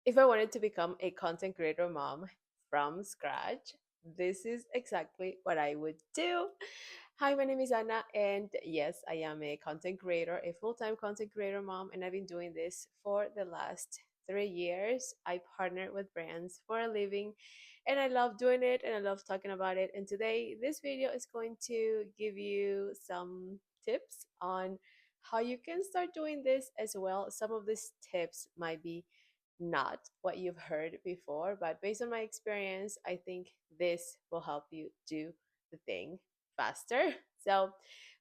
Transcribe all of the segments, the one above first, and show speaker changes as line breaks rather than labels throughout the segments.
If I wanted to become a content creator mom from scratch, this is exactly what I would do. Hi, my name is Anna, and yes, I am a content creator, a full time content creator mom, and I've been doing this for the last 3 years. I partner with brands for a living, and I love doing it and I love talking about it. And today, this video is going to give you some tips on how you can start doing this as well. Some of these tips might be not what you've heard before, but based on my experience, I think this will help you do the thing faster. So,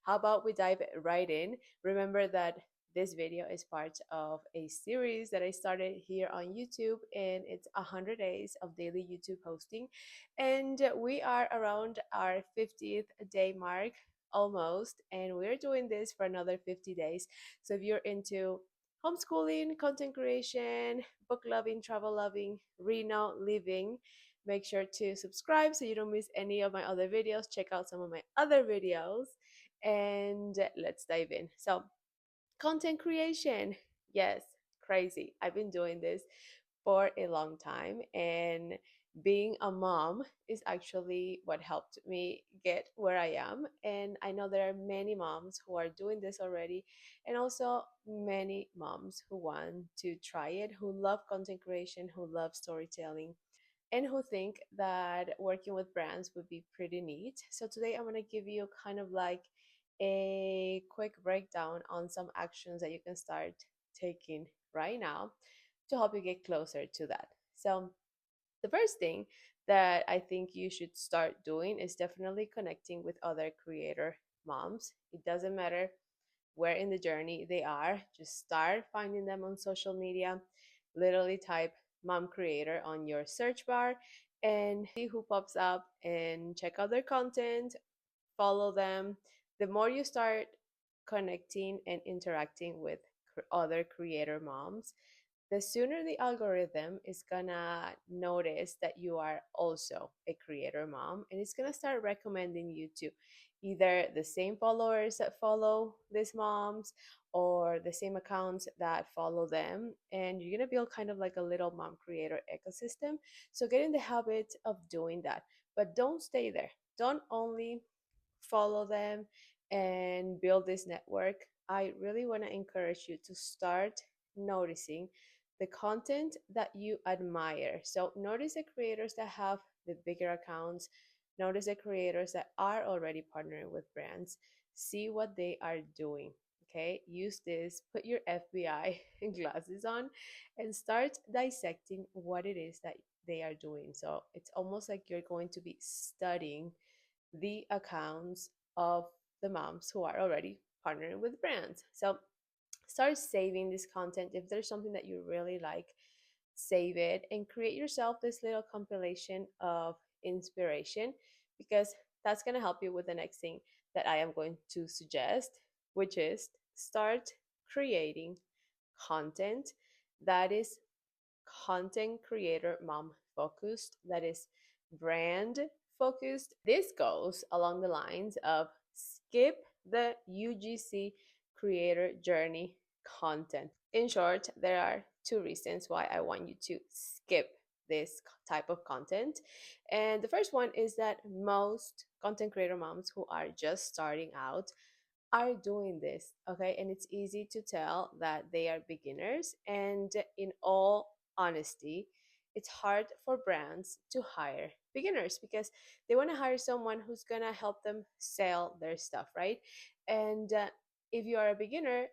how about we dive right in? Remember that this video is part of a series that I started here on YouTube, and it's 100 days of daily YouTube posting. And we are around our 50th day mark almost, and we're doing this for another 50 days. So, if you're into homeschooling, content creation, book loving, travel loving, Reno living, make sure to subscribe so you don't miss any of my other videos. Check out some of my other videos and let's dive in. So, content creation. Yes, crazy. I've been doing this for a long time, and being a mom is actually what helped me get where I am. And I know there are many moms who are doing this already, and also many moms who want to try it, who love content creation, who love storytelling, and who think that working with brands would be pretty neat. So today I'm going to give you kind of like a quick breakdown on some actions that you can start taking right now to help you get closer to that. So the first thing that I think you should start doing is definitely connecting with other creator moms. It doesn't matter where in the journey they are, just start finding them on social media. Literally type mom creator on your search bar and see who pops up and check out their content, follow them. The more you start connecting and interacting with other creator moms, the sooner the algorithm is gonna notice that you are also a creator mom, and it's gonna start recommending you to either the same followers that follow these moms or the same accounts that follow them, and you're gonna build kind of like a little mom creator ecosystem. So get in the habit of doing that, but don't stay there. Don't only follow them and build this network. I really want to encourage you to start noticing the content that you admire. So notice the creators that have the bigger accounts, notice the creators that are already partnering with brands, see what they are doing. Okay, use this, put your FBI glasses on, and start dissecting what it is that they are doing. So it's almost like you're going to be studying the accounts of the moms who are already partnering with brands. So start saving this content. If there's something that you really like, save it and create yourself this little compilation of inspiration, because that's going to help you with the next thing that I am going to suggest, which is start creating content that is content creator mom focused, that is brand focused. This goes along the lines of skip the UGC creator journey content. In short, there are two reasons why I want you to skip this type of content. And the first one is that most content creator moms who are just starting out are doing this, okay? And it's easy to tell that they are beginners. And in all honesty, it's hard for brands to hire beginners because they want to hire someone who's going to help them sell their stuff, right? And if you are a beginner,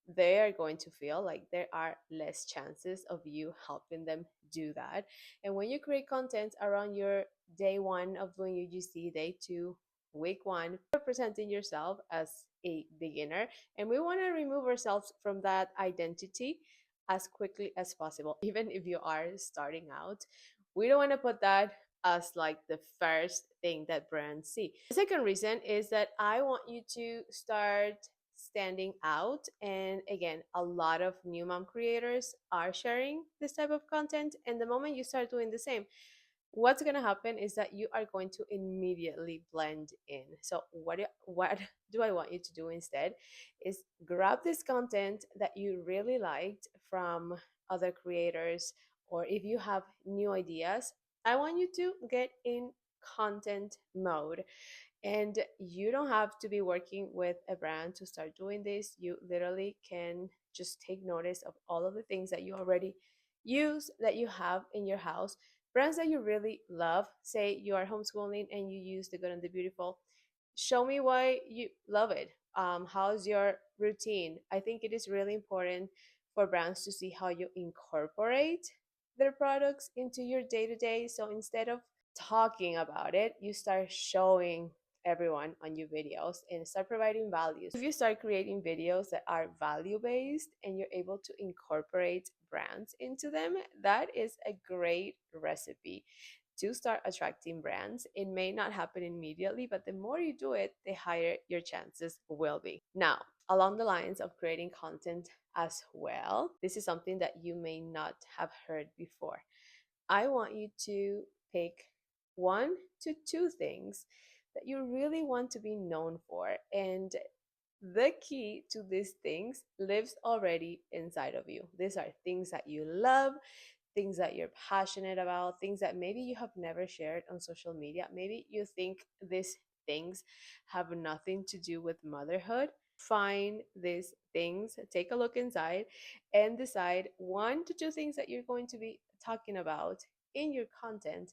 they are going to feel like there are less chances of you helping them do that. And when you create content around your day one of doing UGC, day two, week one, you're presenting yourself as a beginner. And we want to remove ourselves from that identity as quickly as possible. Even if you are starting out, we don't want to put that as like the first thing that brands see. The second reason is that I want you to start standing out. And again, a lot of new mom creators are sharing this type of content. And the moment you start doing the same, what's going to happen is that you are going to immediately blend in. So what do I want you to do instead is grab this content that you really liked from other creators or if you have new ideas, I want you to get in content mode. And you don't have to be working with a brand to start doing this. You literally can just take notice of all of the things that you already use, that you have in your house, brands that you really love. Say you are homeschooling and you use the Good and the Beautiful. Show me why you love it. How's your routine? I think it is really important for brands to see how you incorporate their products into your day to day. So instead of talking about it, you start showing everyone on your videos and start providing values. If you start creating videos that are value based and you're able to incorporate brands into them, that is a great recipe to start attracting brands. It may not happen immediately, but the more you do it, the higher your chances will be. Now, along the lines of creating content as well, this is something that you may not have heard before. I want you to pick 1 to 2 things that you really want to be known for. And the key to these things lives already inside of you. These are things that you love, things that you're passionate about, things that maybe you have never shared on social media. Maybe you think these things have nothing to do with motherhood. Find these things, take a look inside, and decide 1 to 2 things that you're going to be talking about in your content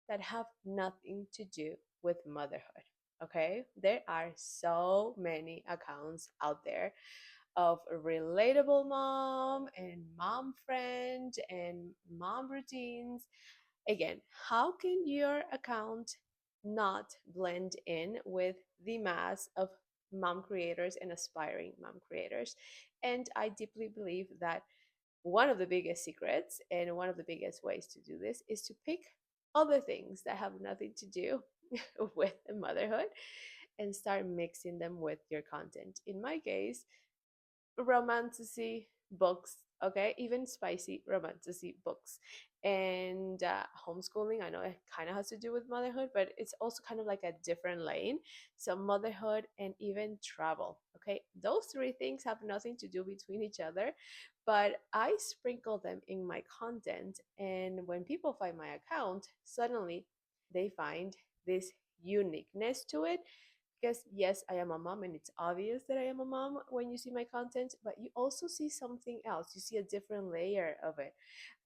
that have nothing to do with motherhood. Okay, there are so many accounts out there of relatable mom and mom friend and mom routines. Again, how can your account not blend in with the mass of mom creators and aspiring mom creators? And I deeply believe that one of the biggest secrets and one of the biggest ways to do this is to pick other things that have nothing to do with motherhood and start mixing them with your content. In my case, romantasy books, okay, even spicy romantasy books. And homeschooling, I know it kind of has to do with motherhood, but it's also kind of like a different lane. So motherhood and even travel, okay, those 3 things have nothing to do between each other, but I sprinkle them in my content. And when people find my account, suddenly they find this uniqueness to it, because yes, I am a mom and it's obvious that I am a mom when you see my content, but you also see something else. You see a different layer of it.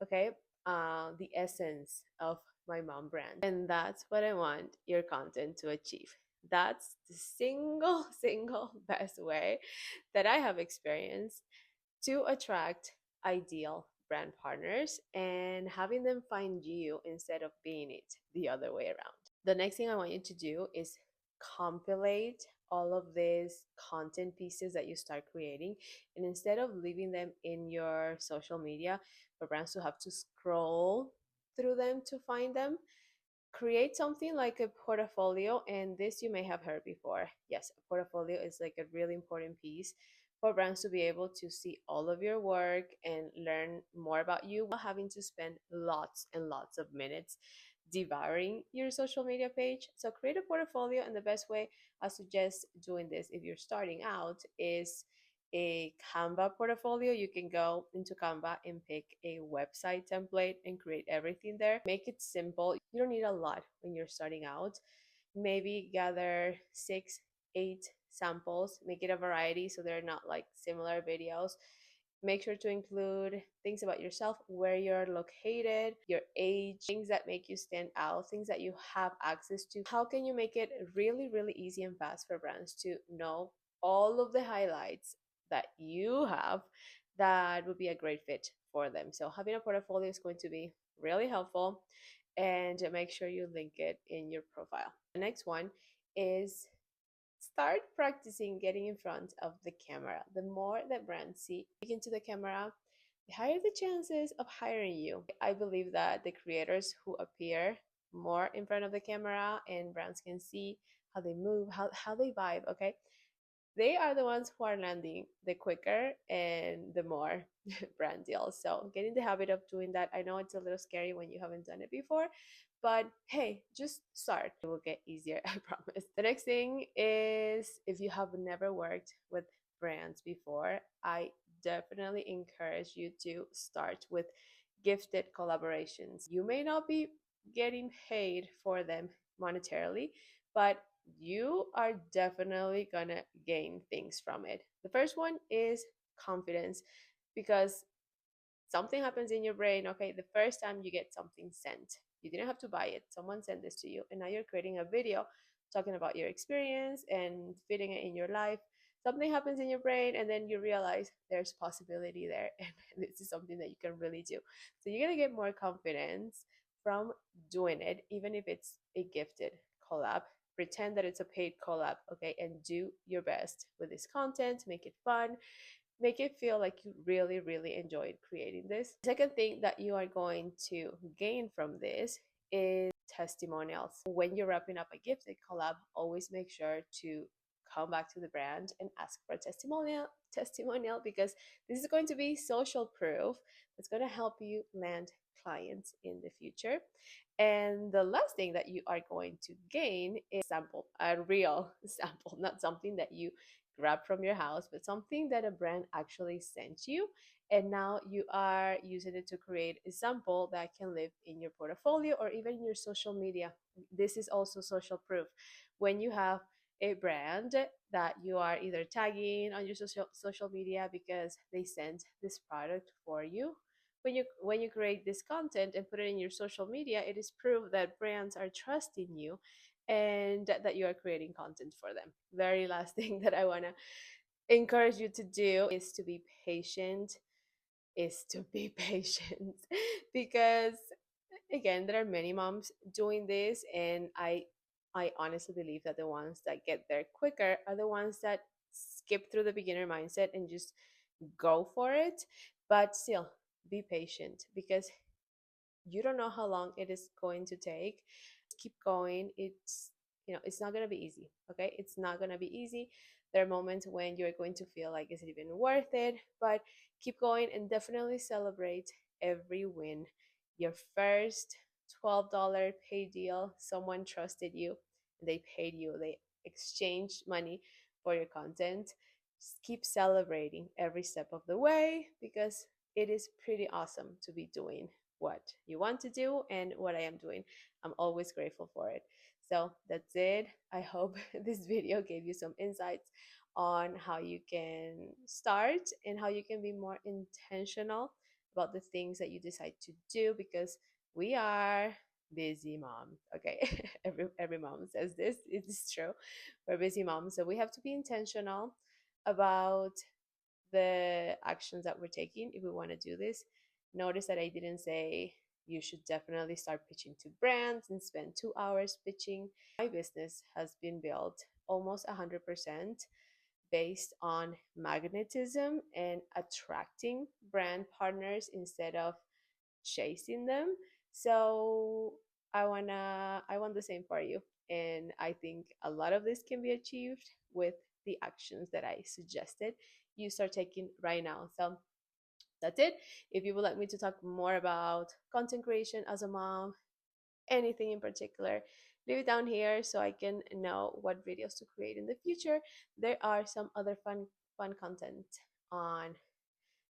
Okay, the essence of my mom brand, and that's what I want your content to achieve. That's the single single best way that I have experienced to attract ideal brand partners and having them find you instead of being it the other way around. The next thing I want you to do is compilate all of these content pieces that you start creating. And instead of leaving them in your social media for brands to have to scroll through them to find them, create something like a portfolio. And this you may have heard before. Yes, a portfolio is like a really important piece for brands to be able to see all of your work and learn more about you without having to spend lots and lots of minutes devouring your social media page. So create a portfolio, and the best way I suggest doing this if you're starting out is a Canva portfolio. You can go into Canva and pick a website template and create everything there. Make it simple. You don't need a lot when you're starting out. Maybe gather 6, 8 samples, make it a variety so they're not like similar videos. Make sure to include things about yourself, where you're located, your age, things that make you stand out, things that you have access to. How can you make it really, really easy and fast for brands to know all of the highlights that you have that would be a great fit for them? So having a portfolio is going to be really helpful, and make sure you link it in your profile. The next one is start practicing getting in front of the camera. The more that brands see into the camera, the higher the chances of hiring you. I believe that the creators who appear more in front of the camera and brands can see how they move, how they vibe, okay? They are the ones who are landing the quicker and the more brand deals. So get in the habit of doing that. I know it's a little scary when you haven't done it before, but hey, just start. It will get easier, I promise. The next thing is, if you have never worked with brands before, I definitely encourage you to start with gifted collaborations. You may not be getting paid for them monetarily, but you are definitely gonna gain things from it. The first one is confidence, because something happens in your brain. Okay, the first time you get something sent, you didn't have to buy it, someone sent this to you, and now you're creating a video talking about your experience and fitting it in your life. Something happens in your brain, and then you realize there's possibility there, and this is something that you can really do. So you're gonna get more confidence from doing it, even if it's a gifted collab. Pretend that it's a paid collab, okay, and do your best with this content. Make it fun, make it feel like you really, really enjoyed creating this. The second thing that you are going to gain from this is testimonials. When you're wrapping up a gifted collab, always make sure to come back to the brand and ask for a testimonial, because this is going to be social proof that's going to help you land clients in the future. And the last thing that you are going to gain is sample, a real sample, not something that you grab from your house, but something that a brand actually sent you. And now you are using it to create a sample that can live in your portfolio or even in your social media. This is also social proof. When you have a brand that you are either tagging on your social media because they sent this product for you, when you create this content and put it in your social media, it is proof that brands are trusting you and that you are creating content for them. Very last thing that I want to encourage you to do is to be patient. Is to be patient because again, there are many moms doing this, and I honestly believe that the ones that get there quicker are the ones that skip through the beginner mindset and just go for it. But still, be patient, because you don't know how long it is going to take. Just keep going. It's not going to be easy. Okay, it's not going to be easy. There are moments when you're going to feel like, is it even worth it? But keep going and definitely celebrate every win. Your first $12 pay deal, someone trusted you, they paid you, they exchanged money for your content. Just keep celebrating every step of the way, because it is pretty awesome to be doing what you want to do and what I am doing. I'm always grateful for it. So that's it. I hope this video gave you some insights on how you can start and how you can be more intentional about the things that you decide to do, because we are busy moms. Okay, every mom says this. It is true. We're busy moms, so we have to be intentional about the actions that we're taking if we want to do this. Notice that I didn't say you should definitely start pitching to brands and spend 2 hours pitching. My business has been built almost 100% based on magnetism and attracting brand partners instead of chasing them. So I want the same for you. And I think a lot of this can be achieved with the actions that I suggested you start taking right now. So that's it. If you would like me to talk more about content creation as a mom, anything in particular, leave it down here so I can know what videos to create in the future. There are some other fun content on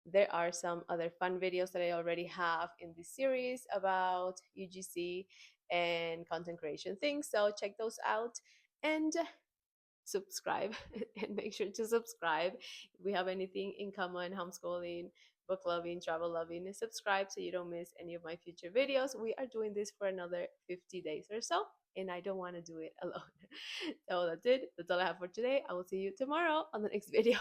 there are some other fun videos that I already have in this series about UGC and content creation things. So check those out and subscribe and make sure to subscribe. If we have anything in common, homeschooling, book loving, travel loving, subscribe so you don't miss any of my future videos. We are doing this for another 50 days or so, and I don't want to do it alone. So that's it. That's all I have for today. I will see you tomorrow on the next video.